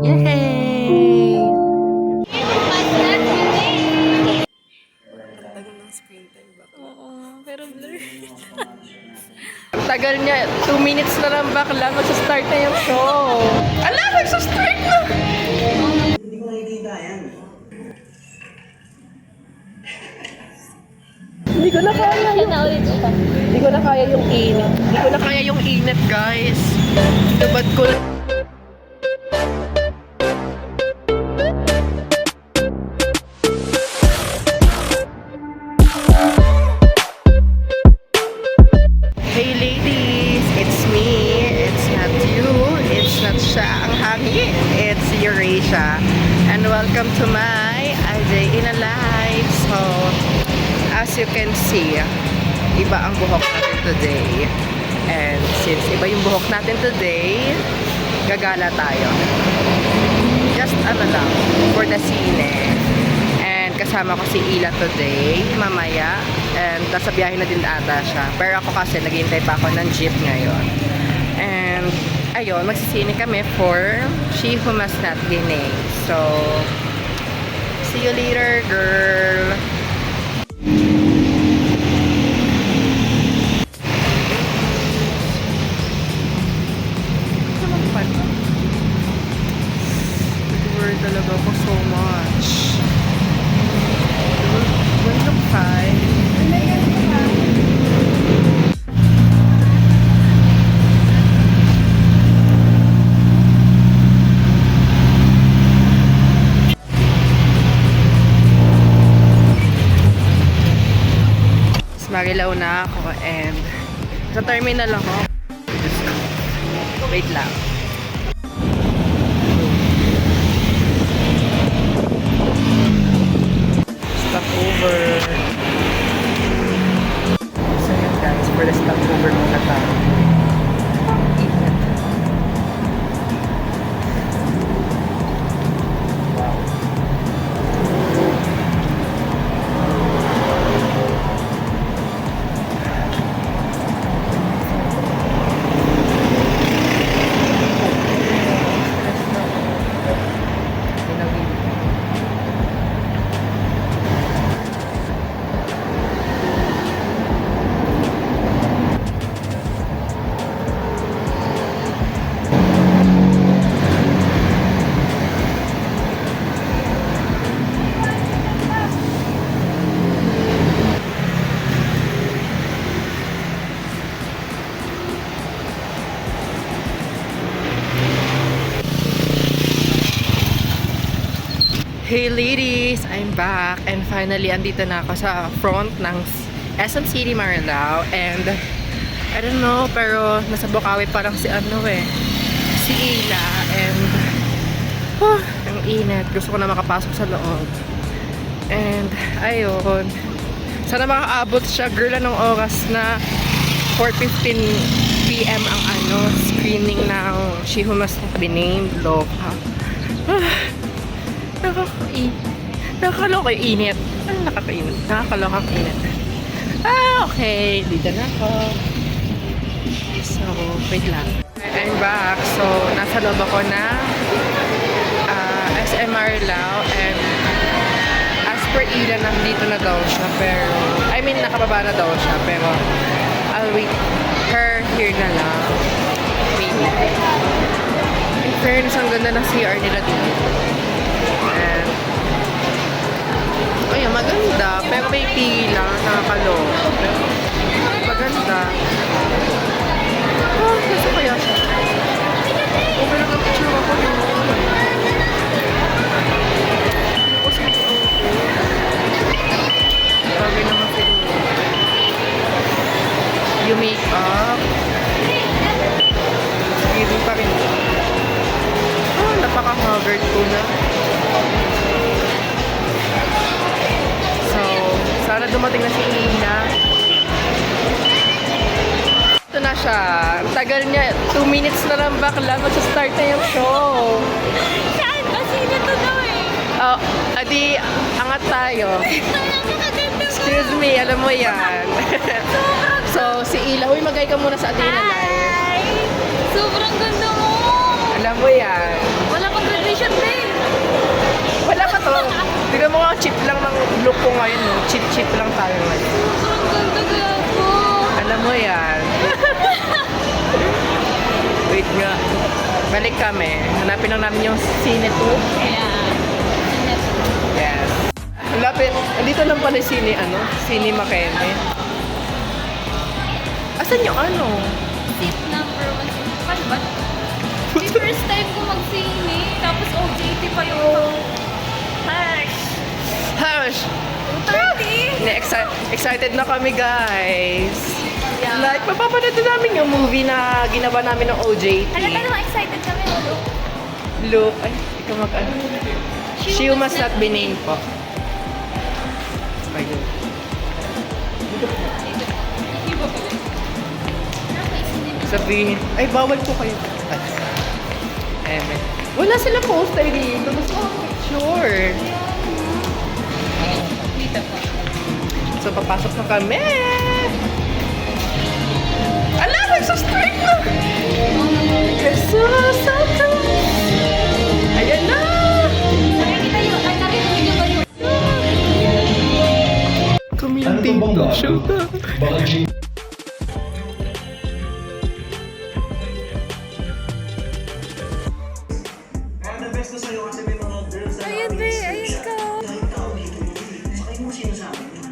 Yay! Tagal ng screen time ba? Oo, pero blur. Tagal niya, 2 minutes na lang bakla, magsa-start na yung show. Ala, magsa-start na! Hindi ko nakikita yan. Hindi ko na kaya Hindi ko na kaya yung init. Hindi ko na kaya yung init, guys. Tubad ko. Hey ladies, it's me. It's not you. It's not siya ang hangin. It's Eurasia. And welcome to my A Day in a Life. So, as you can see, iba ang buhok natin today. And since iba yung buhok natin today, gagala tayo. Just ano lang, for the scene. And kasama ko si Ila today, mamaya. And nasa biyahe na din ata siya. Pero ako kasi naghihintay pa ako ng jeep ngayon. And ayun, magsisine kami for She Who Must Not Be Named. So, see you later, girl! Nag-worry talaga ako so much. Don't look fine. Marilaw na ako and sa terminal ako. Wait lang. Stopover. So yun guys, for the stopover muna tayo. Ingat. Wow. Hey ladies! I'm back and finally andito na ako sa front ng SM City Marilao and I don't know pero nasa Bukawi parang si si Ila and ang init. Gusto ko na makapasok sa loob and ayun sana makaabot siya girl anong oras na 4:15 PM ang screening ng She Who Must Not Be Named. Loka. Nakakaloka yung init. Ano nakakainit? Nakakaloka ang init. Okay. Dito na ako. So, wait lang. I'm back. So, nasa loob ako na SM Marilao and as per Ila, nandito na daw siya. Pero, I mean, nakababa na daw siya. Pero, I'll wait her here na lang. Maybe. In fairness, ang ganda ng CR nila dito. Ay, maganda. Pero may pila. Nakakaloko. Maganda. Kasi kaya siya. Okay lang ang picture ako yun. Kasi bagay naman siguro. Yung make-up. Sige pa rin. Napaka-covered ko na. Sana dumating na si Ina. Ito na siya. Tagal niya. 2 minutes na lang bakla. Magsa-start na yung show. Saan? Kasi nito daw eh. Adi, angat tayo. Excuse me, alam mo yan. So, si Ila. Uy, magay ka muna sa A Day in a Life. Hi! Sobrang ganda mo! Alam mo yan. Wala pang graduation ko ngayon, no? Cheat lang tayo ngayon. Ang ganda kaya po. Alam mo yan. Wait nga. Balik kami. Hanapin lang namin yung Cine 2. Kaya, Yes. Lapit. Dito lang pala yung Cine, Cine Makeme. Asan yung seat number 1. Paano ba? Di first time ko mag-sine. Tapos OJT pa yung Hush! Hush! 2:30! Excited na kami, guys. Yeah. Like, mapapanood na namin yung movie na ginawa namin ng OJT. Halata naman excited kami. Ano? Look, ay, ikaw mag-ano. She must not be named po. Ayun. Iba pala. Sabihin, ay, bawal po kayo. Wala silang poster dito. Gusto ko picture. Dito po. So, papasok na kami. Ala, nagsa-strike na! Jesus, Santo! Ayan na! Nakikita yung, ay narinig niyo ba yung Kami yung dito. Shoot na. Kaya the best na sa'yo kasi may mga girls na Ayan, be, ayan ka. Kahit tao dito, sakay mo sinasabi niya.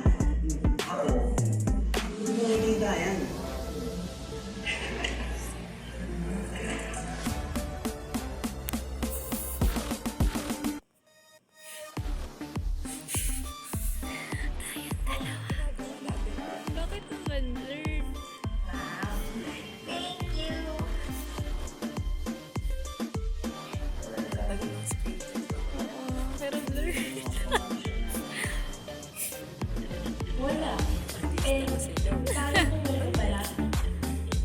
Ako, hindi mo nakikita yan. Bakit naman blur? Pero blur. Wala. Eh, parang kung wala pala,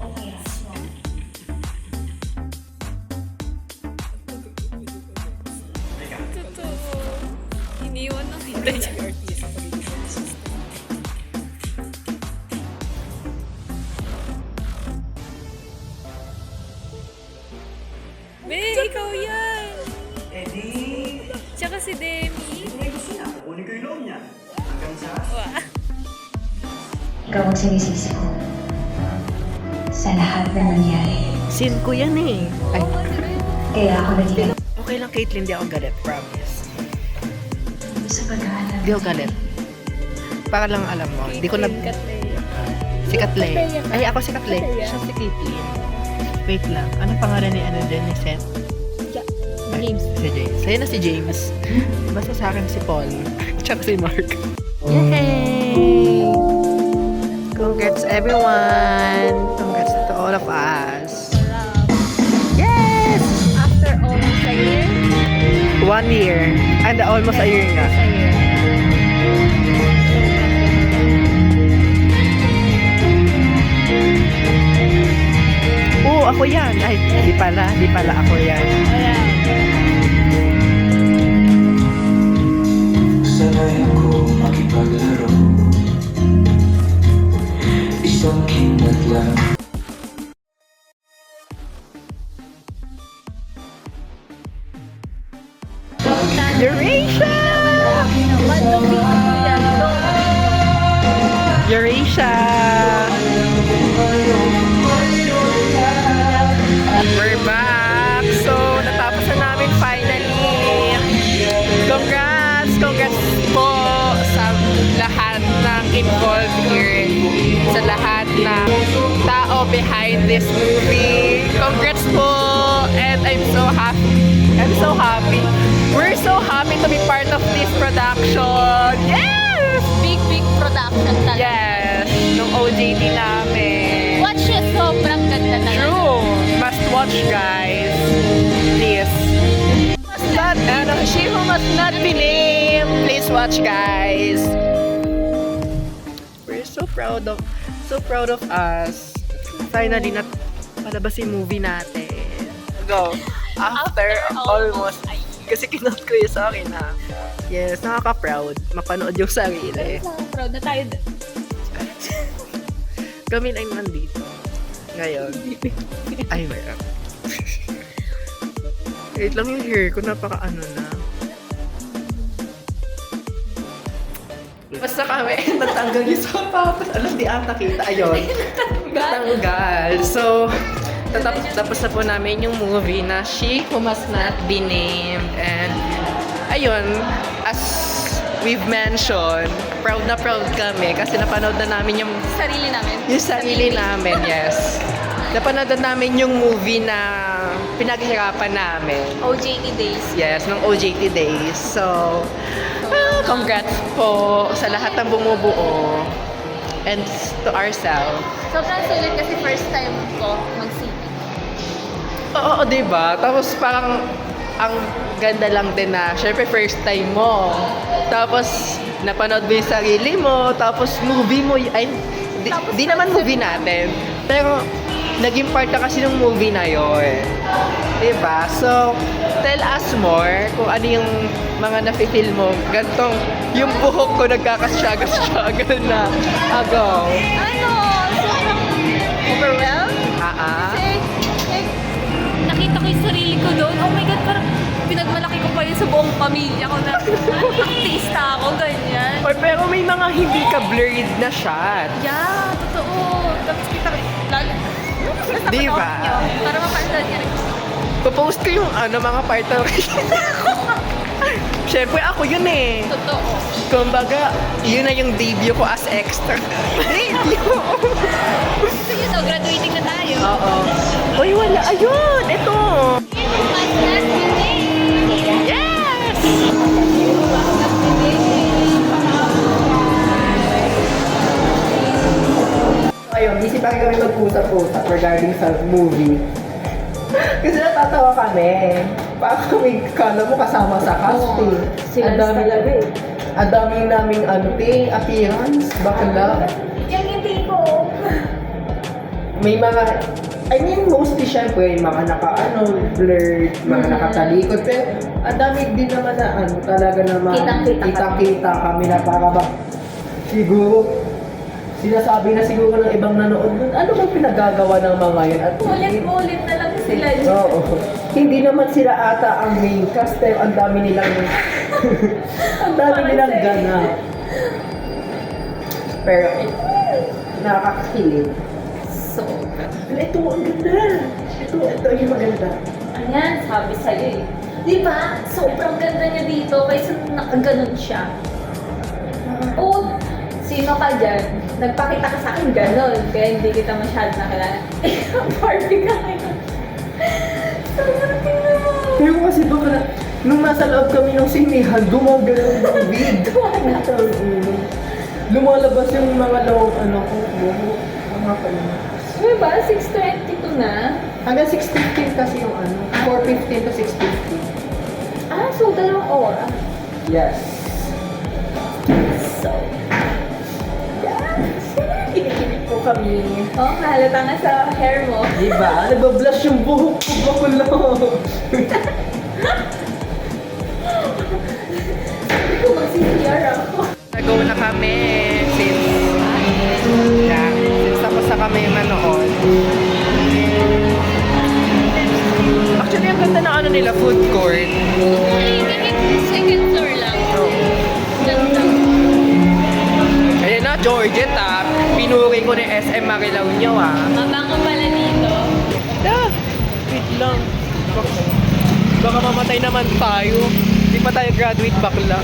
o kaya small. Totoo. Iniwan na kita dyan. Be, ikaw yan! Eh di, Tsaka si Demi. may gusto niya. Kukunin ko yung loob niya. Hanggang sa... Wow. Ikaw ang sinisisi ko. Sa lahat na nangyari. Sin ko yan eh. Ay, Kaya ako naging okay lang, Caitlyn. Di ako galit. Promise. sa pag-aalam. Di ako galit. Para lang alam mo. Di ko na... Si Katle. Ay, ako si Katle. Siya si Caitlyn. Wait lang. Anong pangalan ni dyan? Ni Seth? James. Si James. Sa'yo na si James. Basta sa akin si Paul. Tsaka si Mark. Yay! Congrats everyone! Congrats to all of us. Yes! After almost a year? 1 year. And almost a year nga. A year. Oo, ako yan. Ay, di pala ako yan. Sanay ako makipaglaro. Isang kinat lang. Eurasia! Eurasia! We're back! So, natapos na namin finally. Congrats! Congrats po sa lahat ng involved here. Sa lahat ng tao behind this movie. Congrats po! And I'm so happy. We're so happy to be part of this production. Yes! Big production talaga. Yes! Nung OJT namin. Watch it, sobrang ganda na. True! Must watch, guys. Please. She who must not be named. Please watch, guys. We're so proud of us. Finally, palabas yung movie natin. Go. After almost. Kasi kinot ko yun sa akin na. Yes, nakaka-proud. Mapanood yung sarili. Proud na tayo. Kami lang nandito. Ngayon. Ay, meron. Wait lang yung hair ko. Napaka-ano na. Basta kami, natanggal yung sapatos. Alam, di ata kita. Ayun. Natanggal. So, tapos na po namin yung movie na She Who Must Not Be Named. And, ayun, as we've mentioned, proud na proud kami kasi napanood na namin yung Sarili namin. sarili namin, yes. Napanood na namin yung movie na pinaghirapan namin. OJT days. Yes, nung OJT days. So, congrats po sa lahat ng bumubuo and to ourselves. Sobrang sulit kasi first time ko mag-sine. Oo, diba? Tapos parang ang ganda lang din na, syempre first time mo. Tapos napanood mo yung sarili mo. Tapos movie mo, ay, di naman movie natin. Pero naging part ka kasi ng movie na yun. Diba? So, tell us more kung ano yung mga nafe-feel mo. Gantong, yung buhok ko nagkakastruggle na agaw. Ano? Sobrang overwhelmed? Kasi, like, nakita ko yung sarili ko doon. Oh my God, parang pinagmalaki ko pa yun sa buong pamilya ko na artista ako, ganyan. Or, pero may mga hindi ka blurred na shot. Yeah, totoo. Tapos kita ko, lalo. Basta Di ba? panood nyo, para mapanood nyo. Popost ko yung mga part na Siyempre ako yun eh. Totoo. Kumbaga, yun na yung debut ko as extra. Debut! So yun, so, graduating na tayo. Oo. Uy, wala. Ayun! Ito! Yes! Ayun, busy pa kami mag-usap-usap regarding sa movie. Kasi natatawa kami. Parang kami, kala mo kasama sa casting. Ang dami namin. Ang daming naming appearance. Bakla. Yung hindi ko. May mga, I mean, mostly syempre, mga blurred, mga nakatalikod. Pero ang dami din naman na talaga naman kita-kita kami na para ba, siguro, sinasabi na siguro ng ibang nanood nun, ano bang pinagagawa ng mga yun? At Ulit-ulit na lang sila. Oo. Hindi naman sila ata ang main cast, pero ang dami nilang ang dami nilang ganap. Pero nakakakilig. So, Ito, ang ganda. Ito yung maganda. ayan, sabi sa'yo eh. Di ba? Sobrang ganda niya dito kaysa nakaganon siya. Oo, sino ka dyan? Nagpakita ka sa akin ganon, kaya hindi kita masyado nakilala. Barbie ka ngayon. Sobrang tingnan mo. Pero kasi baka nung nasa loob kami ng sinihan, gumagalaw yung wig. Lumalabas yung mga loob, buho. Mga pala. Uy ba? 6:22 na? Hanggang 6:15 kasi yung 4:15 to 6:15. Ah, so 2 oras. Yes. So, Kinikilig po kami. oh, halata nga sa hair mo. Diba? Nabablush yung buhok ko, bakulo. Hindi ko mag-CCR ako. Nag-go na kami since tapos na kami manood. Actually, ang ganda na nila, food court. Second floor lang. Ganda. Ayan na, Georgette pinuri ko ni SM Marilao niyo Mabango pala dito. Wait lang. Baka mamatay naman tayo. Hindi pa tayo graduate bakla.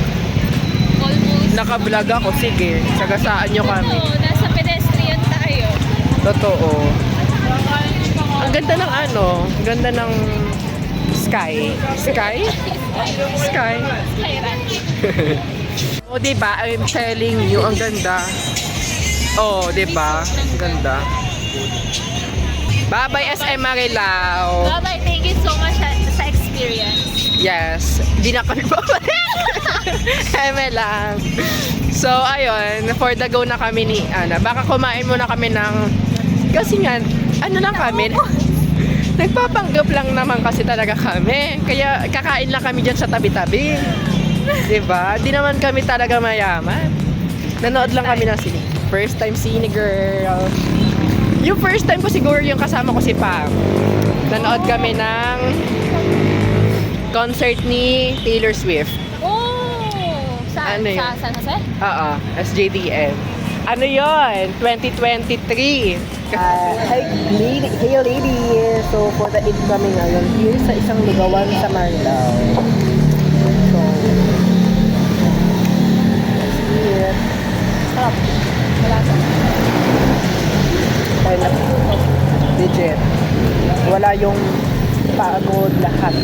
Almost. Naka-vlog ako, sige. Sagasaan niyo kami. Oo, nasa pedestrian tayo. Totoo. Ang ganda ng ang ganda ng sky. Sky? Sky. Sky Ranch. O, diba? I'm telling you, ang ganda. Oh, diba? Ang ganda. Bye-bye, SM Marilao. Bye-bye. Thank you so much sa experience. Yes. Hindi na kami babalik. Eme lang. So, ayun. For the go na kami ni Ana. Baka kumain muna kami ng... Kasi nga, lang kami. Nagpapanggap lang naman kasi talaga kami. Kaya kakain lang kami dyan sa tabi-tabi. Diba? Di naman kami talaga mayaman. Nanood lang kami ng sine. First time sine, girl. Yung first time ko siguro yung kasama ko si Pam. Nanood kami ng concert ni Taylor Swift. Oh! Saan? Ano yun? Sa San Jose? Oo, SJDM. Ano yon? 2023. Hey ladies! So, for the eat kami ngayon, here sa isang lugawan sa Marlao. So, here. Sarap. Malasa. Dahil na, legit. Wala yung pagod lahat.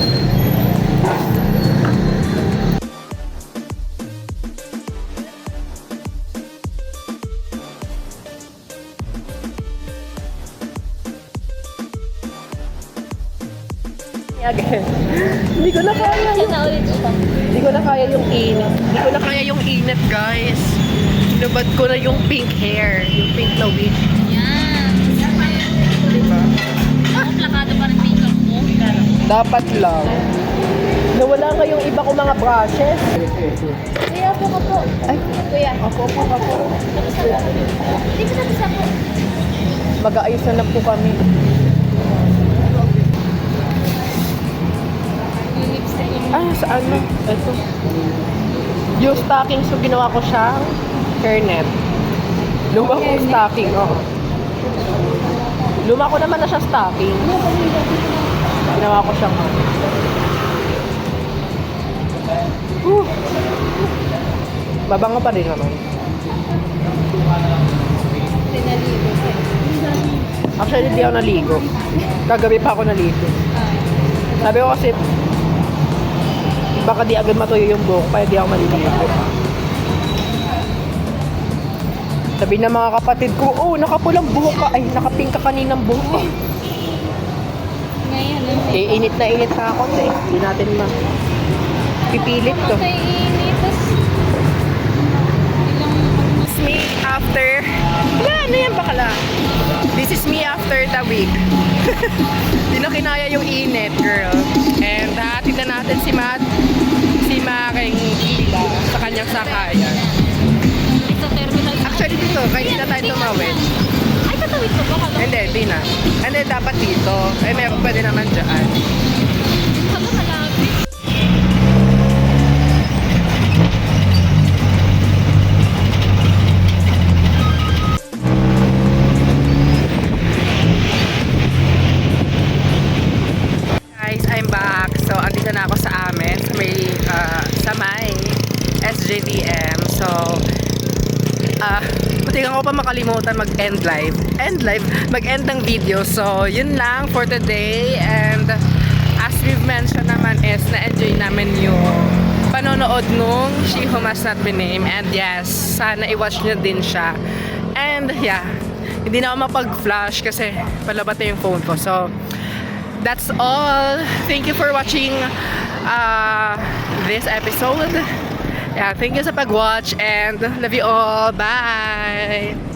Again. Hindi ko na kaya Yan na ulit ito. Hindi ko na kaya yung init. Hindi ko na kaya yung init, guys. Hinubad ko na yung pink hair. Yung pink na wig. Yan. Diba? Ako plakado pa ng makeup mo. Dapat lang. Nawala nga yung iba kong mga brushes. Kuya, po ka po. Ay, Kuya. ako. Tapos ako. Hindi ko tapos ako. Mag-aayos na lang po kami. Yung lipstick yung... Ah, saan na? Ito. Yung stocking, so ginawa ko siyang hairnet. Luma kong stocking, oo. Luma ko naman na siya stocking. Ginawa ko siyang Mabango pa rin naman. Tinaligo. Actually, hindi ako naligo. Kagabi pa ako naligo. Sabi ko kasi, baka di agad matuyo yung buhok, kaya di ako maliligo. Sabi ng mga kapatid ko, oh, nakapulang buhok ka. Ay, nakapink ka kaninang buhok ka. Ngayon, Eh, init na init sa ako, eh. Hindi natin pipilit to. Kay init. Tapos... This is me after... Wala, ano yan bakala? This is me after the week. Hindi na kinaya yung init, girl. And hatid na natin si Maring Ila sa kanyang sakayan. Ito, terminal. Actually dito, kahit hindi na tayo tumawid. Ay, tatawid ko ba? Hindi na. Hindi, dapat dito. Ay, meron pwede naman dyan. Sabi malapit. Guys, I'm back. So, andito na ako sa amin, sa may SJDM. So, matigang ko pa makalimutan mag-end live. Mag-end ng video. So, yun lang for today. And, as we've mentioned naman is, na-enjoy namin yung panonood nung She Who Must Not Be Named. And yes, sana i-watch nyo din siya. And, yeah, hindi na ako mapag-flash kasi palabat na yung phone ko. So, that's all. Thank you for watching this episode. Yeah, thank you sa pag-watch and love you all. Bye!